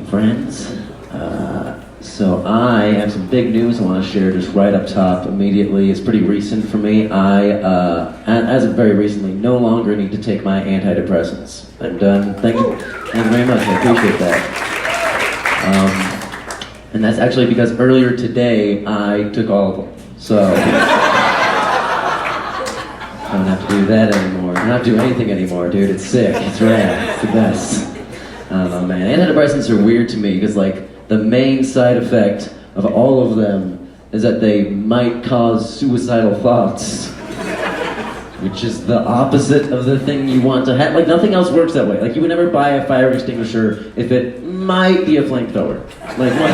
friends. So I have some big news I want to share just right up top immediately. It's pretty recent for me. As of very recently, no longer need to take my antidepressants. I'm done. Thank you very much. I appreciate that. And that's actually because earlier today I took all of them. So I don't have to do that anymore. I don't have to do anything anymore, dude. It's sick. It's rad. It's the best. I don't know, man. Antidepressants are weird to me because, like, the main side effect of all of them is that they might cause suicidal thoughts, which is the opposite of the thing you want to have. Like, nothing else works that way. Like, you would never buy a fire extinguisher if it might be a flamethrower. Like, what?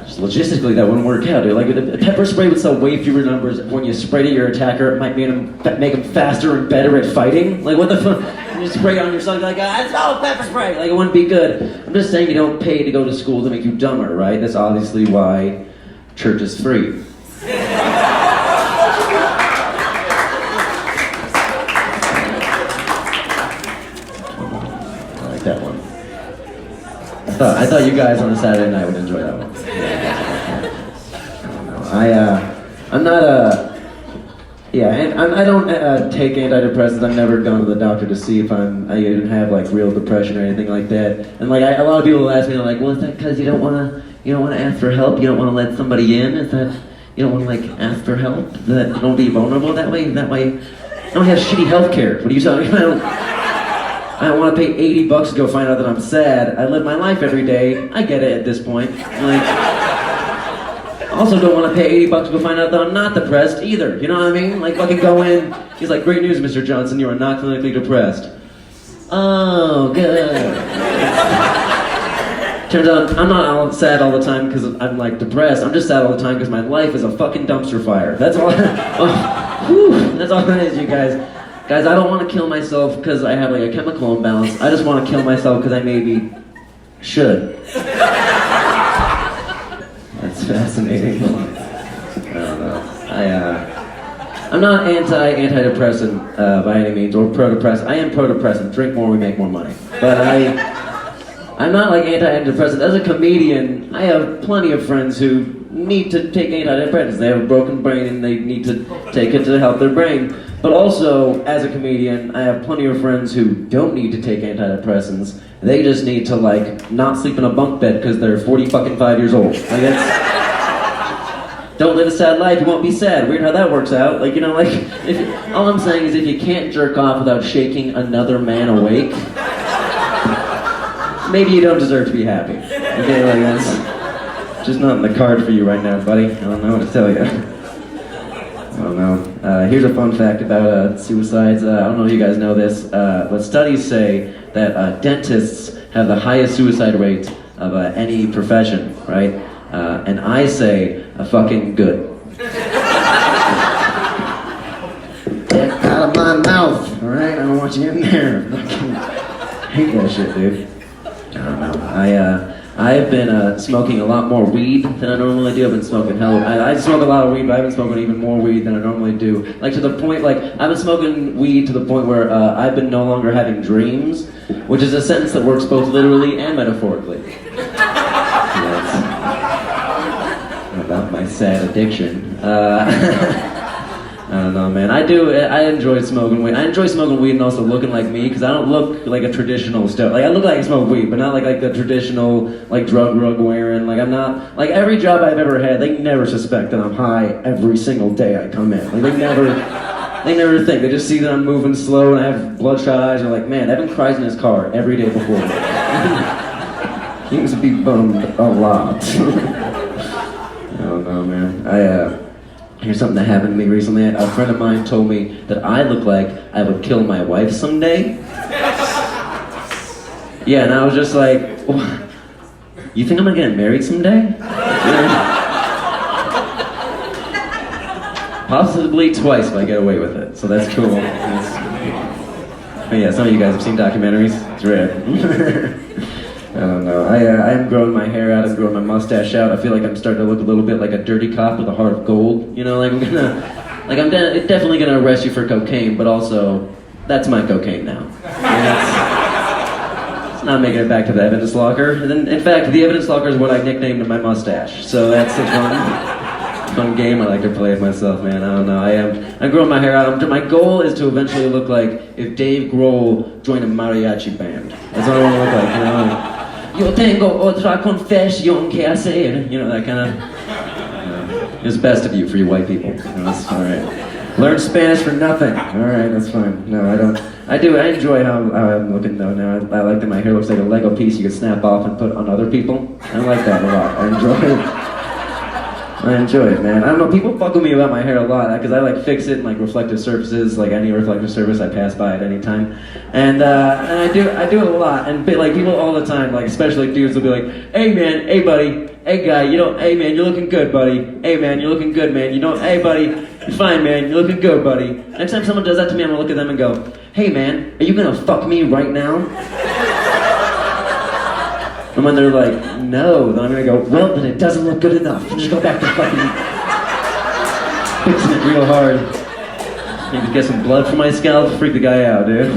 Just logistically, that wouldn't work out, dude. Like, a pepper spray would sell way fewer numbers. When you spray at your attacker, it might make them faster and better at fighting. Like, what the fuck? You spray it on yourself, you're like, it's all pepper spray. Like, it wouldn't be good. I'm just saying you don't pay to go to school to make you dumber, right? That's obviously why church is free. I like that one. I thought you guys on a Saturday night would enjoy that one. I don't know. I'm not and I don't take antidepressants. I've never gone to the doctor to see if I even have like real depression or anything like that. And like a lot of people will ask me, like, well, is that because you don't want to ask for help? You don't want to let somebody in? Is that you don't want to like ask for help? That don't be vulnerable that way? That way, I don't have shitty health care. What are you talking about? I don't want to pay $80 to go find out that I'm sad. I live my life every day. I get it at this point. Like. Also don't want to pay $80 to go find out that I'm not depressed either, you know what I mean? Like, fucking go in, he's like, great news, Mr. Johnson, you are not clinically depressed. Oh, good. Turns out I'm not sad all the time because I'm like depressed, I'm just sad all the time because my life is a fucking dumpster fire. That's all, that's all it is, you guys. Guys, I don't want to kill myself because I have like a chemical imbalance, I just want to kill myself because I maybe should. That's fascinating. I don't know. I'm not antidepressant by any means, or pro-depressant. I am pro-depressant. Drink more, we make more money. But I'm not like antidepressant. As a comedian, I have plenty of friends who need to take antidepressants. They have a broken brain and they need to take it to help their brain. But also, as a comedian, I have plenty of friends who don't need to take antidepressants. They just need to, like, not sleep in a bunk bed because they're 45 years old. Like, that's... Don't live a sad life, you won't be sad. Weird how that works out. Like, you know, like, all I'm saying is if you can't jerk off without shaking another man awake, maybe you don't deserve to be happy. Okay, like, that's just not in the card for you right now, buddy. I don't know what to tell you. I don't know. Here's a fun fact about suicides. I don't know if you guys know this, but studies say that dentists have the highest suicide rate of any profession, right? And I say, fucking good. Get out of my mouth, alright? I don't want you in there. I hate that shit, dude. I don't know. I've been smoking a lot more weed than I normally do. I've been smoking I smoke a lot of weed, but I've been smoking even more weed than I normally do. Like, to the point, like, I've been smoking weed to the point where I've been no longer having dreams, which is a sentence that works both literally and metaphorically. Yes. About my sad addiction. I don't know, man. I enjoy smoking weed. I enjoy smoking weed and also looking like me, because I don't look like a traditional stoner. Like, I look like I smoke weed, but not like the traditional, like, drug wearing. Like, I'm not, like, every job I've ever had, they never suspect that I'm high every single day I come in. Like, they never think. They just see that I'm moving slow and I have bloodshot eyes, and they're like, man, Evan cries in his car every day before me. He used to be bummed a lot. I don't know, man. Here's something that happened to me recently. A friend of mine told me that I look like I would kill my wife someday. Yeah, and I was just like, you think I'm gonna get married someday? Possibly twice if I get away with it, so that's cool. But yeah, some of you guys have seen documentaries. It's rare. I don't know. I am growing my hair out. I'm growing my mustache out. I feel like I'm starting to look a little bit like a dirty cop with a heart of gold. You know, like I'm definitely gonna arrest you for cocaine, but also that's my cocaine now. Not making it back to the evidence locker. And then, in fact, the evidence locker is what I nicknamed my mustache. So that's a fun game I like to play with myself, man. I don't know. I'm growing my hair out. My goal is to eventually look like if Dave Grohl joined a mariachi band. That's what I want to look like, you know? Yo tengo otra confesión que hacer. You know, that kind of... It's best of you for you white people. You know, that's all right. Learn Spanish for nothing. All right, that's fine. No, I don't. I enjoy how I'm looking though now. I like that my hair looks like a Lego piece you can snap off and put on other people. I like that a lot. I enjoy it, man. I don't know, people fuck with me about my hair a lot, because I like fix it in like reflective surfaces, like any reflective surface I pass by at any time. And I do it a lot, and like people all the time, like especially dudes will be like, hey man, hey buddy, hey guy, you know, hey man, you're looking good, buddy. Hey man, you're looking good, man. You know, hey buddy, you're fine, man, you're looking good, buddy. Next time someone does that to me, I'm gonna look at them and go, hey man, are you gonna fuck me right now? And when they're like, no, then I'm gonna go, well, then it doesn't look good enough. Just go back to fucking fixing it real hard. Maybe get some blood from my scalp, freak the guy out, dude.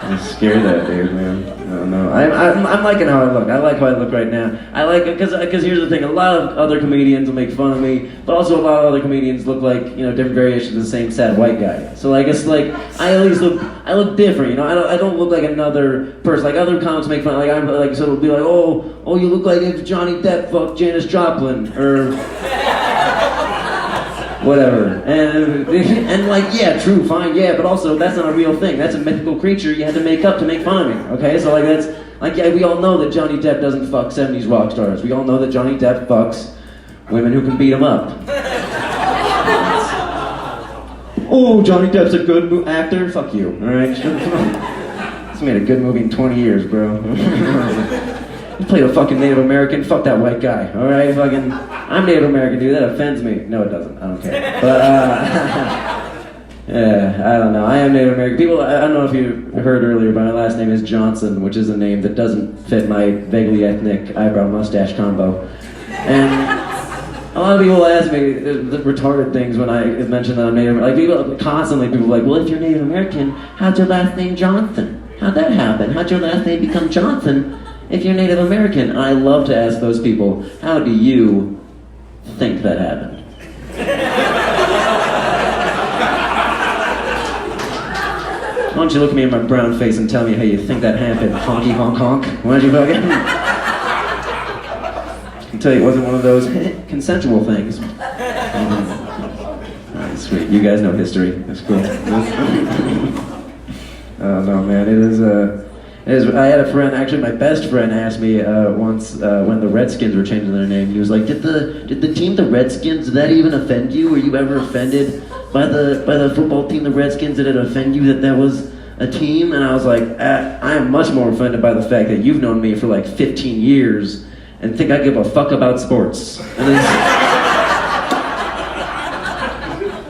I'm scared of that dude, man. I don't know. I'm liking how I look. I like how I look right now. I like it because here's the thing. A lot of other comedians will make fun of me, but also a lot of other comedians look like, you know, different variations of the same sad white guy. So like it's like I look different. You know, I don't look like another person. Like other comics make fun. Like I'm like so it'll be like oh you look like if Johnny Depp fucked Janis Joplin or. Whatever, and like, yeah, true, fine, yeah, but also, that's not a real thing. That's a mythical creature you had to make up to make fun of me, okay? So like, that's, like, yeah, we all know that Johnny Depp doesn't fuck 70s rock stars. We all know that Johnny Depp fucks women who can beat him up. Oh, Johnny Depp's a good actor? Fuck you, alright? He's made a good movie in 20 years, bro. You played a fucking Native American, fuck that white guy, alright? Fucking, I'm Native American, dude, that offends me. No, it doesn't, I don't care. But, yeah, I don't know, I am Native American. People, I don't know if you heard earlier, but my last name is Johnson, which is a name that doesn't fit my vaguely ethnic eyebrow-mustache combo. And a lot of people ask me the retarded things when I mention that I'm Native American. Like, people are like, well, if you're Native American, how'd your last name Johnson? How'd that happen? How'd your last name become Johnson if you're Native American? I love to ask those people, how do you think that happened? Why don't you look me in my brown face and tell me how you think that happened, honky honk honk? Why don't you fucking... I can tell you it wasn't one of those consensual things. Alright, sweet. You guys know history. That's cool. Oh no, man, it is, I had a friend, actually my best friend asked me once when the Redskins were changing their name. He was like, did the team the Redskins, did that even offend you? Were you ever offended by the football team, the Redskins? Did it offend you that was a team? And I was like, I am much more offended by the fact that you've known me for like 15 years and think I give a fuck about sports. And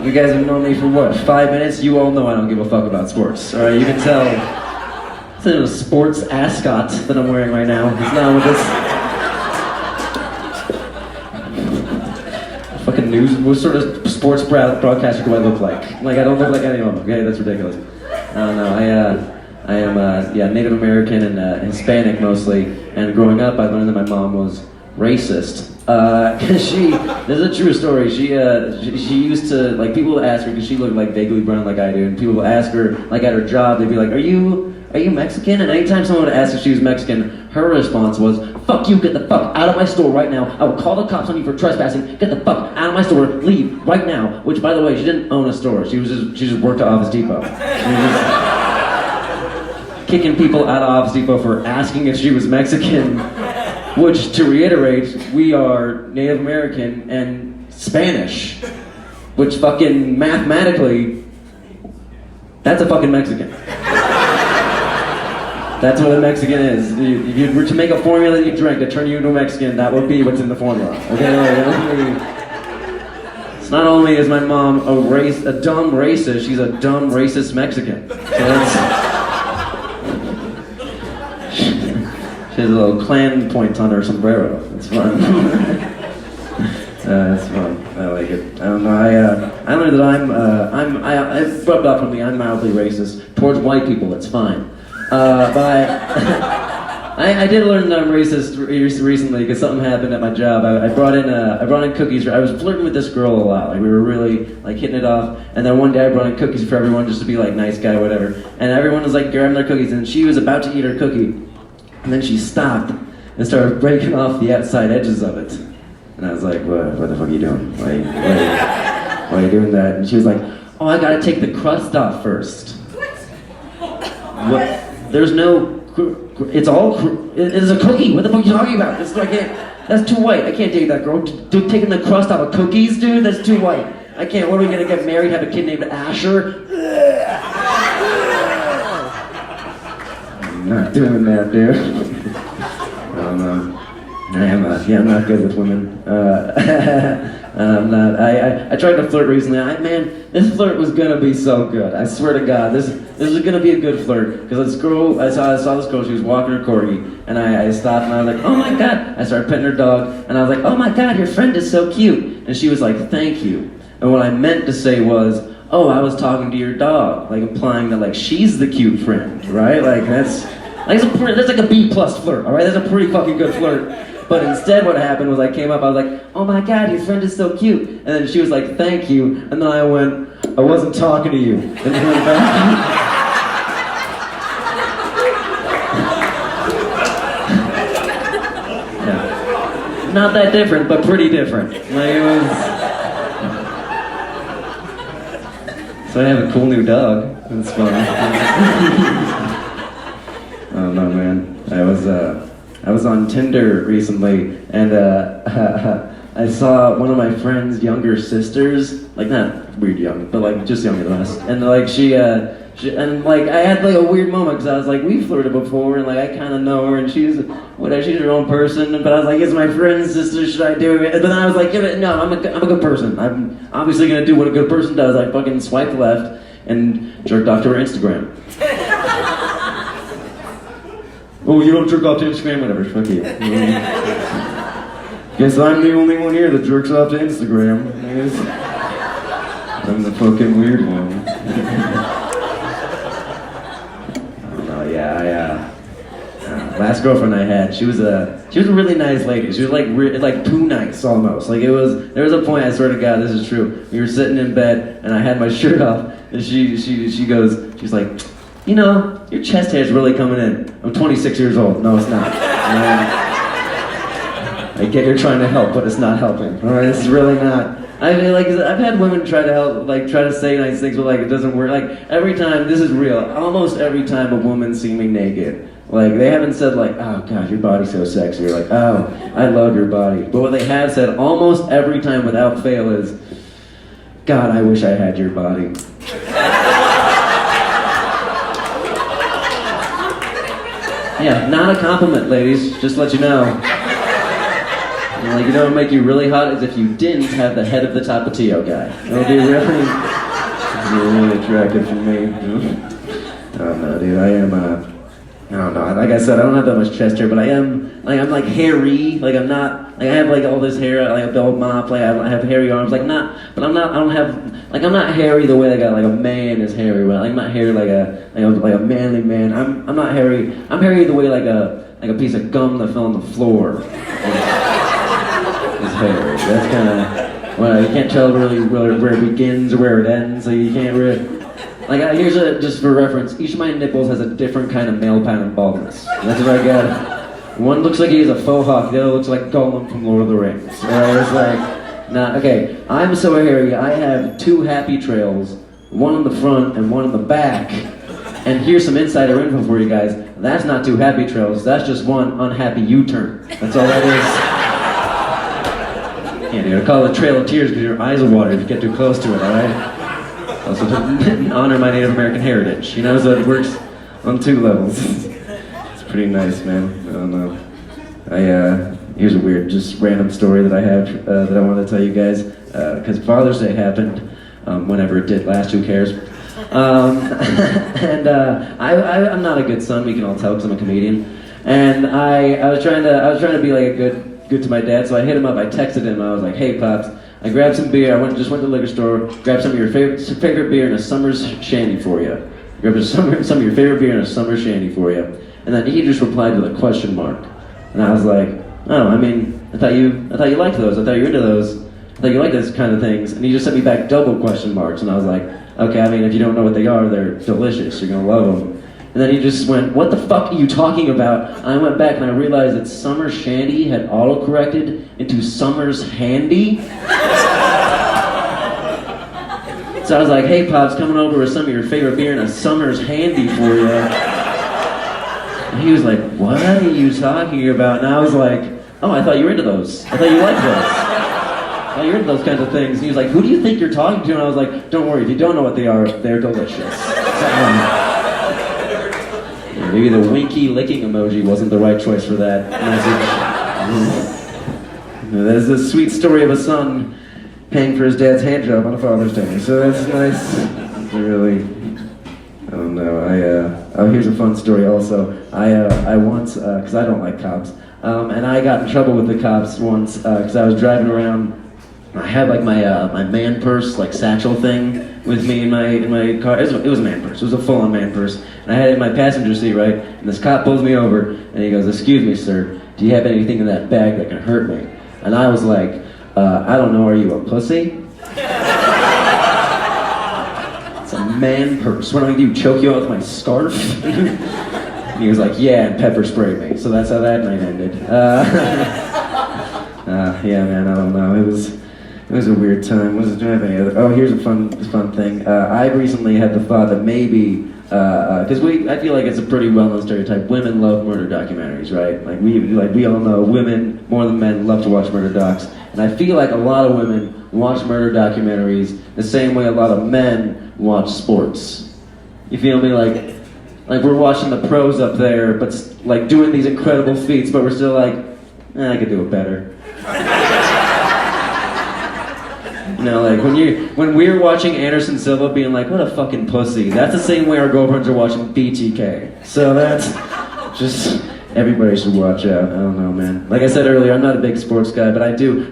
you guys have known me for what, 5 minutes? You all know I don't give a fuck about sports. Alright, you can tell. It's a sports ascot that I'm wearing right now. It's not with this fucking news. What sort of sports broadcaster do I look like? Like I don't look like any of them. Okay, that's ridiculous. I don't know. I am Native American and Hispanic mostly. And growing up, I learned that my mom was racist. There's a true story. She used to, like, people would ask her, because she looked like vaguely brown like I do, and people would ask her, like at her job, they'd be like, are you Mexican? And anytime someone would ask if she was Mexican, her response was, fuck you, get the fuck out of my store right now. I will call the cops on you for trespassing. Get the fuck out of my store, leave right now. Which, by the way, she didn't own a store. She just worked at Office Depot. She was just kicking people out of Office Depot for asking if she was Mexican. Which, to reiterate, we are Native American and Spanish. Which fucking mathematically, that's a fucking Mexican. That's what a Mexican is. If you were to make a formula that you drink to turn you into a Mexican, that would be what's in the formula. Okay? It's not only is my mom a dumb racist, she's a dumb racist Mexican. So that's... She has a little clan point on her sombrero. It's fun. It's fun. I like it. I don't know. I learned that I've rubbed off on me. I'm mildly racist towards white people. It's fine. But I did learn that I'm racist recently because something happened at my job. I brought in cookies. I was flirting with this girl a lot. Like we were really like hitting it off. And then one day I brought in cookies for everyone just to be like nice guy, whatever. And everyone was like grabbing their cookies, and she was about to eat her cookie, and then she stopped and started breaking off the outside edges of it. And I was like, what the fuck are you doing? Why are you doing that? And she was like, oh, I gotta take the crust off first. What? There's no. It's a cookie. What the fuck are you talking about? That's too white. I can't date that girl. Dude, taking the crust off of cookies, dude? That's too white. I can't. What are we gonna get married? Have a kid named Asher? I'm not doing that, dude. I'm not good with women. I'm not. I tried to flirt recently. Man, this flirt was gonna be so good. I swear to God, this is gonna be a good flirt. Because this girl, I saw this girl. She was walking her corgi, and I stopped and I was like, oh my God! I started petting her dog, and I was like, oh my God, your friend is so cute. And she was like, thank you. And what I meant to say was, oh, I was talking to your dog, like implying that like she's the cute friend, right? Like that's like a B+ flirt, all right? That's a pretty fucking good flirt. But instead what happened was I came up, I was like, oh my God, your friend is so cute. And then she was like, thank you. And then I went, I wasn't talking to you. And then went back. Yeah. Not that different, but pretty different. Like it was... So I have a cool new dog. It's fun. Oh no, man. I was on Tinder recently, and I saw one of my friend's younger sisters, like not weird young, but like just younger than us. And like she and like I had like a weird moment because I was like, we flirted before, and like I kind of know her, and she's her own person. But I was like, it's my friend's sister, should I do it? And then I was like, no, I'm a good person. I'm obviously gonna do what a good person does. I fucking swiped left and jerked off to her Instagram. Oh, you don't jerk off to Instagram? Whatever, fuck you. Guess I'm the only one here that jerks off to Instagram. I'm the fucking weird one. Last girlfriend I had, she was a really nice lady. She was like too nice almost. Like there was a point, I swear to God, this is true. We were sitting in bed and I had my shirt off, and she's like, you know, your chest hair's really coming in. I'm 26 years old. No, it's not. I get you're trying to help, but it's not helping. All right, this is really not. I've had women try to help, like try to say nice things, but like it doesn't work. Like every time, this is real. Almost every time a woman sees me naked, like they haven't said like, oh God, your body's so sexy, or like, oh, I love your body. But what they have said almost every time without fail is, God, I wish I had your body. Yeah, not a compliment, ladies, just to let you know. And like, you know what would make you really hot is if you didn't have the head of the Tapatio guy. That would be really attractive for me. Oh no, dude, I don't know, like I said, I don't have that much chest hair, but I'm like hairy, like I'm not, like I have like all this hair, like a belt mop, like I have hairy arms, like not, but I'm not hairy the way like a man is hairy, but I'm not hairy like a manly man. I'm not hairy. I'm hairy the way like a piece of gum that fell on the floor is hairy. That's kind of, well, you can't tell really where it begins or where it ends, so you can't really. Like, just for reference, each of my nipples has a different kind of male pattern baldness. That's what I got. One looks like he has a faux hawk, the other looks like Gollum from Lord of the Rings. It's like, nah, okay, I'm so hairy, I have 2 happy trails, one on the front and one on the back. And here's some insider info for you guys. That's not 2 happy trails, that's just one unhappy U-turn. That's all that is. Yeah, dude, I call it a trail of tears because your eyes will water if you get too close to it, alright? Also to honor my Native American heritage, you know, so it works on 2 levels. It's pretty nice, man. I don't know. Here's a weird, just random story that I have that I want to tell you guys, because Father's Day happened, whenever it did last, who cares? I'm not a good son, we can all tell because I'm a comedian. And I was trying to be like a good to my dad, so I hit him up, I texted him, I was like, hey Pops, I grabbed some beer, just went to the liquor store, grabbed some of your favorite beer and a Summer's Shandy for you. grab some of your favorite beer and a summer shandy for you. And then he just replied with a question mark. And I was like, oh, I mean, I thought you liked those. I thought you were into those. I thought you liked those kind of things. And he just sent me back double question marks. And I was like, okay, I mean, if you don't know what they are, they're delicious. You're gonna love them. And then he just went, what the fuck are you talking about? And I went back and I realized that Summer Shandy had auto-corrected into Summer's Handy. So I was like, hey Pops, coming over with some of your favorite beer and a Summer's Handy for you. And he was like, what are you talking about? And I was like, oh, I thought you were into those. I thought you liked those. I thought you were into those kinds of things. And he was like, who do you think you're talking to? And I was like, don't worry, if you don't know what they are, they're delicious. Maybe the winky licking emoji wasn't the right choice for that message. There's a sweet story of a son paying for his dad's hand job on a Father's Day, so that's nice. Really, I don't know. Oh, here's a fun story also. I once, because I don't like cops, and I got in trouble with the cops once because I was driving around. I had like my man purse, like satchel thing, with me in my car. It was a man purse. It was a full-on man purse, and I had it in my passenger seat, right? And this cop pulls me over, and he goes, "Excuse me, sir. Do you have anything in that bag that can hurt me?" And I was like, "I don't know. Are you a pussy?" It's a man purse. What am I gonna do? Choke you out with my scarf? And he was like, "Yeah," and pepper sprayed me. So that's how that night ended. Yeah, man. I don't know. It was a weird time. Do I have any other? Oh, here's a fun thing. I recently had the thought that maybe, because I feel like it's a pretty well-known stereotype. Women love murder documentaries, right? Like we all know, women more than men love to watch murder docs, and I feel like a lot of women watch murder documentaries the same way a lot of men watch sports. You feel me? Like we're watching the pros up there, but like doing these incredible feats, but we're still like, I could do it better. You know, like when we're watching Anderson Silva being like, what a fucking pussy, that's the same way our girlfriends are watching BTK. So that's just, everybody should watch out. I don't know, man. Like I said earlier, I'm not a big sports guy, but I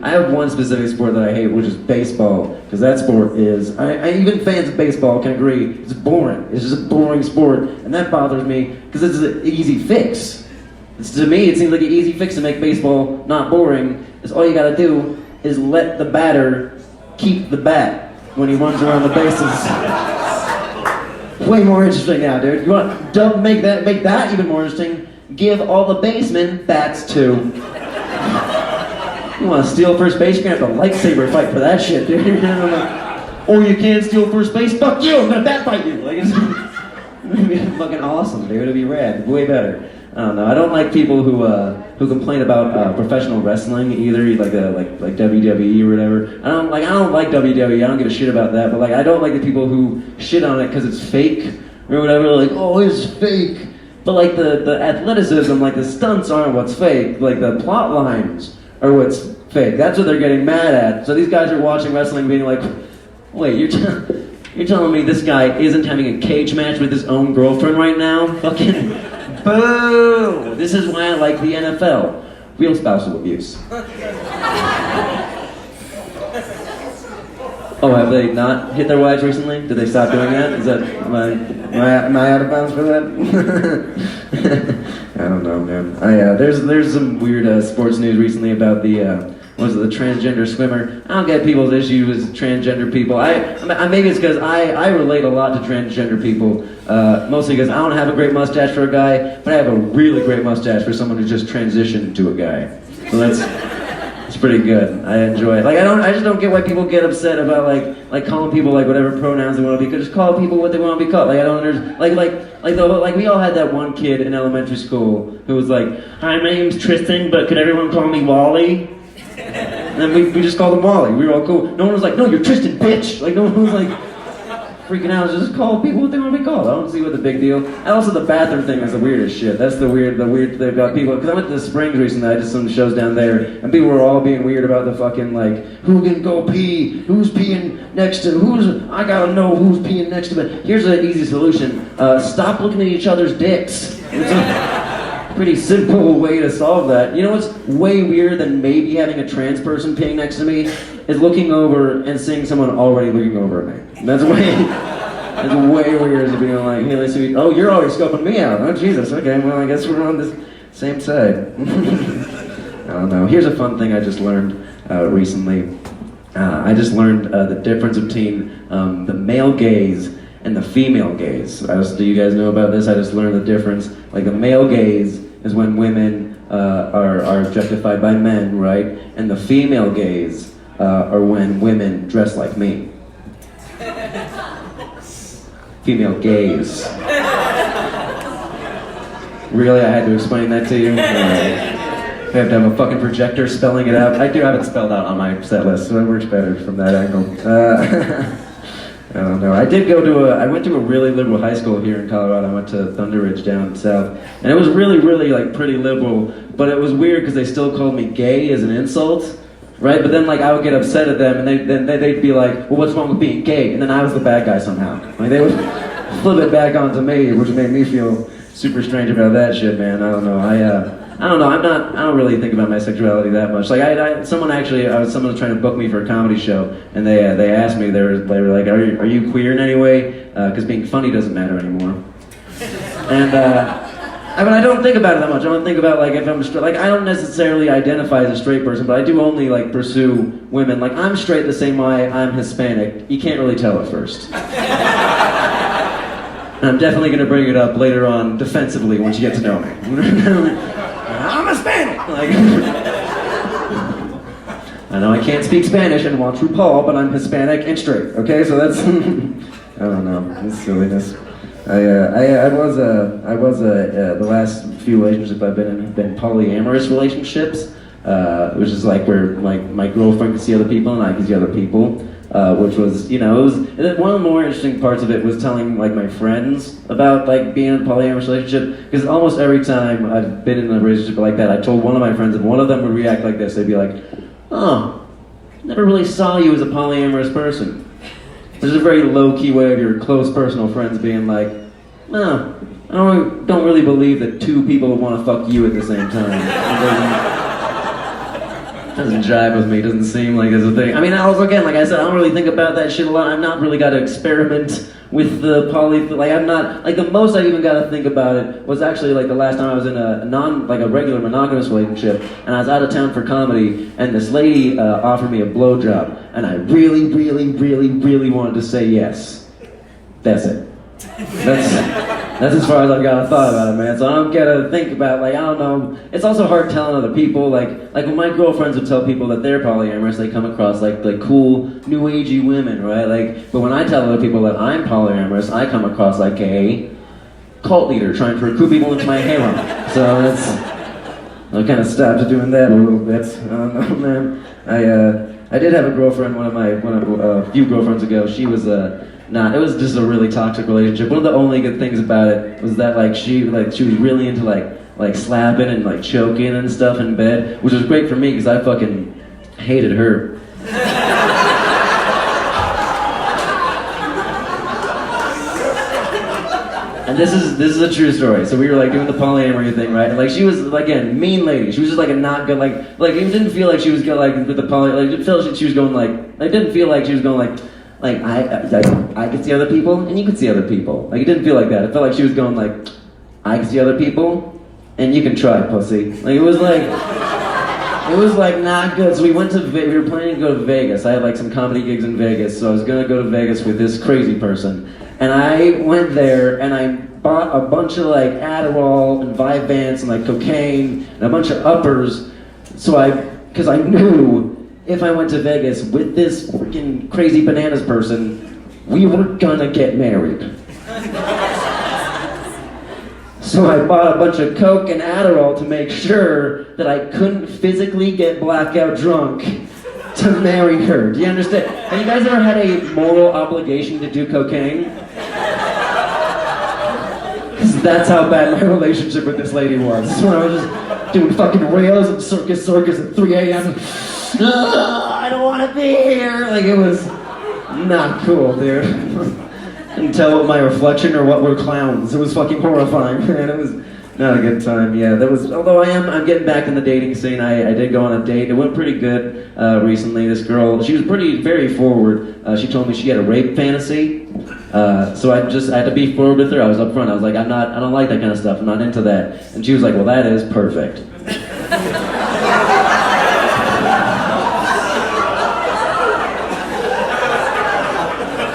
have one specific sport that I hate, which is baseball. Because that sport is, even fans of baseball can agree, it's boring. It's just a boring sport. And that bothers me, because it's an easy fix. To me, it seems like an easy fix to make baseball not boring, is all you gotta do is let the batter keep the bat when he runs around the bases. Way more interesting now, dude. You want to make that even more interesting? Give all the basemen bats too. You want to steal first base? You're gonna have a lightsaber fight for that shit, dude. Or you can't steal first base? Fuck you! I'm gonna bat fight you. Like it's gonna be fucking awesome, dude. It'll be rad. Way better. I don't know. I don't like people who complain about professional wrestling either, like WWE or whatever. I don't like WWE. I don't give a shit about that. But like, I don't like the people who shit on it because it's fake or whatever. Like, oh, it's fake. But like the athleticism, like the stunts aren't what's fake. Like the plot lines are what's fake. That's what they're getting mad at. So these guys are watching wrestling, being like, wait, you're telling me this guy isn't having a cage match with his own girlfriend right now? Fucking. Boo! This is why I like the NFL. Real spousal abuse. Oh, have they not hit their wives recently? Did they stop doing that? Is that am I out of bounds for that? I don't know, man. There's some weird sports news recently about the transgender swimmer. I don't get people's issue with transgender people. Maybe it's because I relate a lot to transgender people, mostly because I don't have a great mustache for a guy, but I have a really great mustache for someone who just transitioned to a guy. So it's pretty good. I enjoy it. Like I just don't get why people get upset about like calling people like whatever pronouns they want to be. Just call people what they want to be called. Like I don't understand. Like we all had that one kid in elementary school who was like, "Hi, my name's Tristan, but could everyone call me Wally?" And then we just called him Wally. We were all cool. No one was like, "No, you're Tristan, bitch!" Like no one was like freaking out. Just call people what they want to be called. I don't see what the big deal. And also the bathroom thing is the weirdest shit. That's the weird thing about people. Because I went to the Springs recently. I did some shows down there, and people were all being weird about the fucking like, who can go pee? Who's peeing next to I gotta know who's peeing next to me. Here's an easy solution. Stop looking at each other's dicks. It's a pretty simple way to solve that. You know what's way weirder than maybe having a trans person peeing next to me? Is looking over and seeing someone already looking over at me. That's way It's way weird to be like, hey, let's see. Oh, you're always scoping me out. Oh, Jesus. Okay, well, I guess we're on this same side. I don't know. Here's a fun thing I just learned recently. I just learned the difference between the male gaze and the female gaze. Do you guys know about this? I just learned the difference. Like the male gaze is when women are objectified by men, right? And the female gaze are when women dress like me. Female gaze. Really? I had to explain that to you? I have to have a fucking projector spelling it out. I do have it spelled out on my set list, so it works better from that angle. I don't know. I went to a really liberal high school here in Colorado. I went to Thunder Ridge down south. And it was really, really like pretty liberal, but it was weird because they still called me gay as an insult, right? But then like I would get upset at them and they'd be like, well, what's wrong with being gay? And then I was the bad guy somehow. Like they would flip it back onto me, which made me feel super strange about that shit, man. I don't know. I don't know. I don't really think about my sexuality that much. Like someone was trying to book me for a comedy show, and they asked me. They were like, "Are you queer in any way?" Because being funny doesn't matter anymore. And I mean, I don't think about it that much. I don't think about like if I'm straight. Like I don't necessarily identify as a straight person, but I do only like pursue women. Like I'm straight the same way I'm Hispanic. You can't really tell at first. And I'm definitely going to bring it up later on defensively once you get to know me. I'm Hispanic! Like, I know I can't speak Spanish and watch RuPaul, but I'm Hispanic and straight, okay? So that's, I don't know, it's silliness. The last few relationships I've been in have been polyamorous relationships, which is like where like my girlfriend could see other people and I could see other people. Which was, one of the more interesting parts of it was telling like my friends about like being in a polyamorous relationship, because almost every time I've been in a relationship like that, I told one of my friends and one of them would react like this. They'd be like, oh, never really saw you as a polyamorous person. There's a very low-key way of your close personal friends being like, no, I don't really believe that two people would want to fuck you at the same time. It doesn't jive with me, doesn't seem like it's a thing. I mean, also again, like I said, I don't really think about that shit a lot. I've not really got to experiment with the I'm not, like the most I even got to think about it was actually like the last time I was in a regular monogamous relationship, and I was out of town for comedy, and this lady offered me a blowjob, and I really, really, really, really wanted to say yes. That's it. That's as far as I've got a thought about it, man. So I don't get to think about, like, I don't know. It's also hard telling other people, like when my girlfriends would tell people that they're polyamorous, they come across like cool, new agey women, right? Like, but when I tell other people that I'm polyamorous, I come across like a cult leader trying to recruit people into my harem. So I kind of stopped doing that a little bit. I don't know, man. I did have a girlfriend, a few girlfriends ago. She was it was just a really toxic relationship. One of the only good things about it was that she was really into like slapping and like choking and stuff in bed, which was great for me because I fucking hated her. And this is a true story. So we were like doing the polyamory thing, right? And like she was again mean lady. She was just like a not good like it didn't feel like she was good like with the poly. Like it felt like she was going like it didn't feel like she was going like I could see other people and you could see other people. Like it didn't feel like that. It felt like she was going like I could see other people and you can try, pussy. Like it was like not good. So we were planning to go to Vegas. I had like some comedy gigs in Vegas, so I was gonna go to Vegas with this crazy person. And I went there and I bought a bunch of like Adderall and Vyvanse and like cocaine and a bunch of uppers. Because I knew if I went to Vegas with this freaking crazy bananas person, we were gonna get married. So I bought a bunch of coke and Adderall to make sure that I couldn't physically get blackout drunk to marry her. Do you understand? Have you guys ever had a moral obligation to do cocaine? Because that's how bad my relationship with this lady was. When I was just doing fucking rails and circus at 3 a.m. I don't want to be here. Like it was not cool, dude. Couldn't tell what my reflection or what were clowns. It was fucking horrifying, man. It was not a good time. Yeah, although I'm getting back in the dating scene. I did go on a date. It went pretty good recently. This girl, she was very forward. She told me she had a rape fantasy. So I had to be forward with her. I was up front. I was like, I don't like that kind of stuff. I'm not into that. And she was like, well, that is perfect.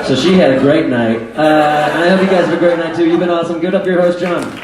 So she had a great night. I hope you guys have a great night too. You've been awesome. Give it up for your host, John.